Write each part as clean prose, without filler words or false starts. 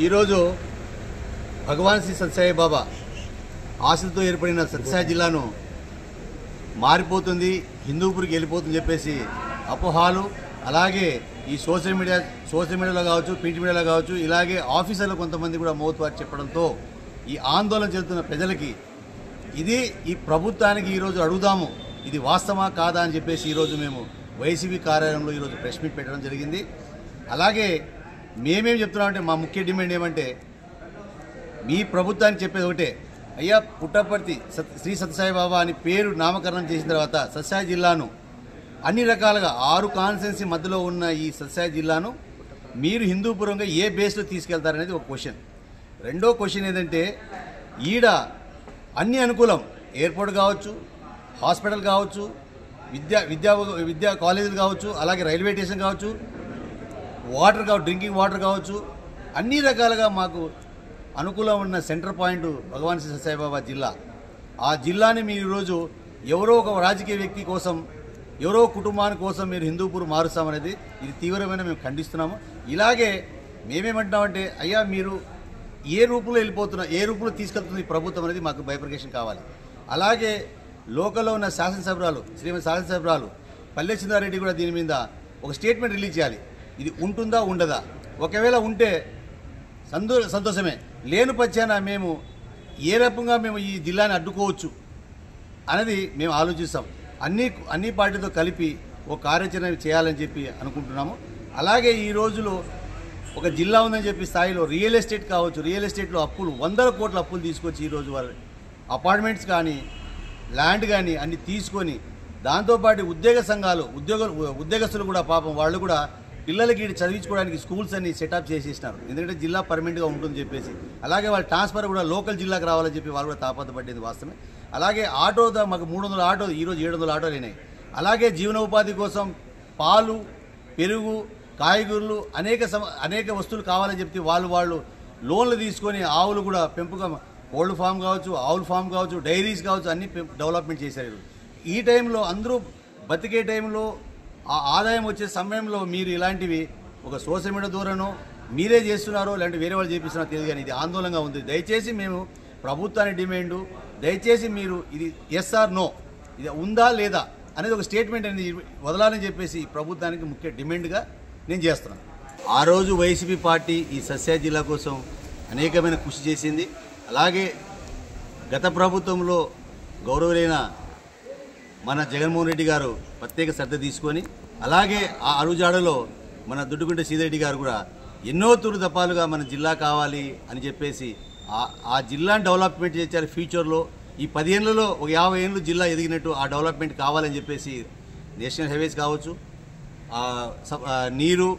ఈరోజు భగవాన్ శ్రీ సత్యసాయి బాబా ఆశలతో ఏర్పడిన సత్యసాయి జిల్లాను మారిపోతుంది, హిందూపూర్కి వెళ్ళిపోతుందని చెప్పేసి అపోహాలు, అలాగే ఈ సోషల్ మీడియాలో కావచ్చు, ప్రింట్ మీడియాలో కావచ్చు, ఇలాగే ఆఫీసర్లు కొంతమంది కూడా మౌత్వార్ చెప్పడంతో ఈ ఆందోళన చెందుతున్న ప్రజలకి ఇది ఈ ప్రభుత్వానికి ఈరోజు అడుగుదాము, ఇది వాస్తవా కాదా అని చెప్పేసి ఈరోజు మేము వైసీపీ కార్యాలయంలో ఈరోజు ప్రెస్ మీట్ పెట్టడం జరిగింది. అలాగే మేమేం చెప్తున్నామంటే మా ముఖ్య డిమాండ్ ఏమంటే, మీ ప్రభుత్వానికి చెప్పేది ఒకటే, అయ్యా పుట్టపర్తి శ్రీ సత్యసాయి బాబా అని పేరు నామకరణం చేసిన తర్వాత సత్యసాయి జిల్లాను అన్ని రకాలుగా 6 కాన్స్టిట్యున్సీ మధ్యలో ఉన్న ఈ సత్యసాయి జిల్లాను మీరు హిందూపురంగా ఏ బేస్లో తీసుకెళ్తారనేది ఒక క్వశ్చన్. రెండో క్వశ్చన్ ఏంటంటే, ఈడ అన్ని అనుకూలం, ఎయిర్పోర్ట్ కావచ్చు, హాస్పిటల్ కావచ్చు, విద్యా కాలేజీలు కావచ్చు, అలాగే రైల్వే స్టేషన్ కావచ్చు, వాటర్ కావచ్చు, డ్రింకింగ్ వాటర్ కావచ్చు, అన్ని రకాలుగా మాకు అనుకూలం ఉన్న సెంటర్ పాయింట్ భగవాన్ శ్రీ సత్యసాయి బాబా జిల్లా. ఆ జిల్లాని మీరు ఈరోజు ఎవరో ఒక రాజకీయ వ్యక్తి కోసం, ఎవరో కుటుంబాని కోసం మీరు హిందూపూర్ మారుస్తామనేది ఇది తీవ్రమైన మేము ఖండిస్తున్నాము. ఇలాగే మేమేమంటున్నామంటే, అయ్యా మీరు ఏ రూపంలో వెళ్ళిపోతున్నా, ఏ రూపంలో తీసుకెళ్తుంది ఈ ప్రభుత్వం అనేది మాకు బైఫర్కేషన్ కావాలి. అలాగే లోకల్లో ఉన్న శాసనసభ్యురాలు శ్రీమతి శాసనసభ్యురాలు పల్లె చిందారెడ్డి కూడా దీని మీద ఒక స్టేట్మెంట్ రిలీజ్ చేయాలి. ఇది ఉంటుందా ఉండదా, ఒకవేళ ఉంటే సంతోషమే, లేని పక్షాన మేము ఏ రకంగా మేము ఈ జిల్లాని అడ్డుకోవచ్చు అనేది మేము ఆలోచిస్తాం. అన్ని పార్టీతో కలిపి ఒక కార్యాచరణ చేయాలని చెప్పి అనుకుంటున్నాము. అలాగే ఈ రోజులో ఒక జిల్లా ఉందని చెప్పి స్థాయిలో రియల్ ఎస్టేట్ కావచ్చు, రియల్ ఎస్టేట్లో అప్పులు 100 కోట్ల అప్పులు తీసుకొచ్చి ఈరోజు వాళ్ళు అపార్ట్మెంట్స్ కానీ ల్యాండ్ కానీ అన్ని తీసుకొని, దాంతోపాటు ఉద్యోగ సంఘాలు ఉద్యోగస్తులు కూడా పాపం వాళ్ళు కూడా పిల్లలకి చదివించుకోవడానికి స్కూల్స్ అన్ని సెటప్ చేసేసినారు, ఎందుకంటే జిల్లా పర్మనెంట్గా ఉంటుందని చెప్పేసి. అలాగే వాళ్ళ ట్రాన్స్ఫర్ కూడా లోకల్ జిల్లాకు రావాలని చెప్పి వాళ్ళు కూడా తాపత్రపడ్డేది వాస్తవమే. అలాగే ఆటో మాకు 300 ఆటో, ఈరోజు 700 ఆటోలు అయినాయి. అలాగే జీవనోపాధి కోసం పాలు, పెరుగు, కాయగూరలు అనేక వస్తువులు కావాలని చెప్పి వాళ్ళు లోన్లు తీసుకొని ఆవులు కూడా పెంపుగా, కోల్డ్ ఫామ్ కావచ్చు, ఆవుల ఫామ్ కావచ్చు, డైరీస్ కావచ్చు, అన్ని డెవలప్మెంట్ చేశారు. ఈ టైంలో అందరూ బతికే టైంలో ఆ ఆదాయం వచ్చే సమయంలో మీరు ఇలాంటివి ఒక సోషల్ మీడియా ద్వారానో మీరే చేస్తున్నారో లేదంటే వేరే వాళ్ళు చేపిస్తున్నారో తెలియదు, కానీ ఇది ఆందోళనగా ఉంది. దయచేసి మేము ప్రభుత్వాన్ని డిమాండ్, దయచేసి మీరు ఇది ఎస్ ఆర్ నో, ఇది ఉందా లేదా అనేది ఒక స్టేట్మెంట్ అనేది వదలాలని చెప్పేసి ప్రభుత్వానికి ముఖ్య డిమాండ్గా నేను చేస్తున్నాను. ఆ రోజు వైసీపీ పార్టీ ఈ సత్యసాయి జిల్లా కోసం అనేకమైన కృషి చేసింది. అలాగే గత ప్రభుత్వంలో గౌరవులైన మన జగన్మోహన్ రెడ్డి గారు ప్రత్యేక శ్రద్ధ తీసుకొని, అలాగే ఆ అడుగుజాడలో మన దుడ్డుకుంట సీతారెడ్డి గారు కూడా ఎన్నో తూరు దఫాలుగా మన జిల్లా కావాలి అని చెప్పేసి ఆ జిల్లాని డెవలప్మెంట్ చేశారు. ఫ్యూచర్లో ఈ 10 ఏళ్లలో ఒక 50 ఏళ్ళు జిల్లా ఎదిగినట్టు ఆ డెవలప్మెంట్ కావాలని చెప్పేసి నేషనల్ హైవేస్ కావచ్చు, నీరు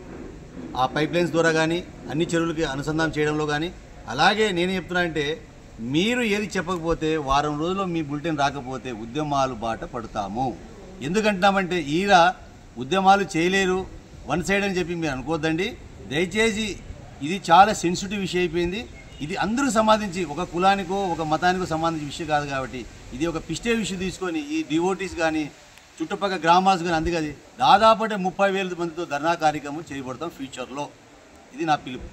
ఆ పైప్ లైన్స్ ద్వారా కానీ అన్ని చెరువులకి అనుసంధానం చేయడంలో కానీ. అలాగే నేను చెప్తున్నానంటే, మీరు ఏది చెప్పకపోతే వారం రోజుల్లో మీ బులెటిన్ రాకపోతే ఉద్యమాలు బాట పడతాము. ఎందుకంటున్నామంటే, ఈరా ఉద్యమాలు చేయలేరు, వన్ సైడ్ అని చెప్పి మీరు అనుకోవద్దండి. దయచేసి ఇది చాలా సెన్సిటివ్ విషయం అయిపోయింది. ఇది అందరూ సంబంధించి, ఒక కులానికో ఒక మతానికో సంబంధించిన విషయం కాదు. కాబట్టి ఇది ఒక పిస్టే విషయం తీసుకొని ఈ డివోటీస్ కానీ చుట్టుపక్కల గ్రామాలు కానీ అందుకది దాదాపు 30,000 మందితో ధర్నా కార్యక్రమం చేయబడతాం ఫ్యూచర్లో. ఇది నా పిలుపు.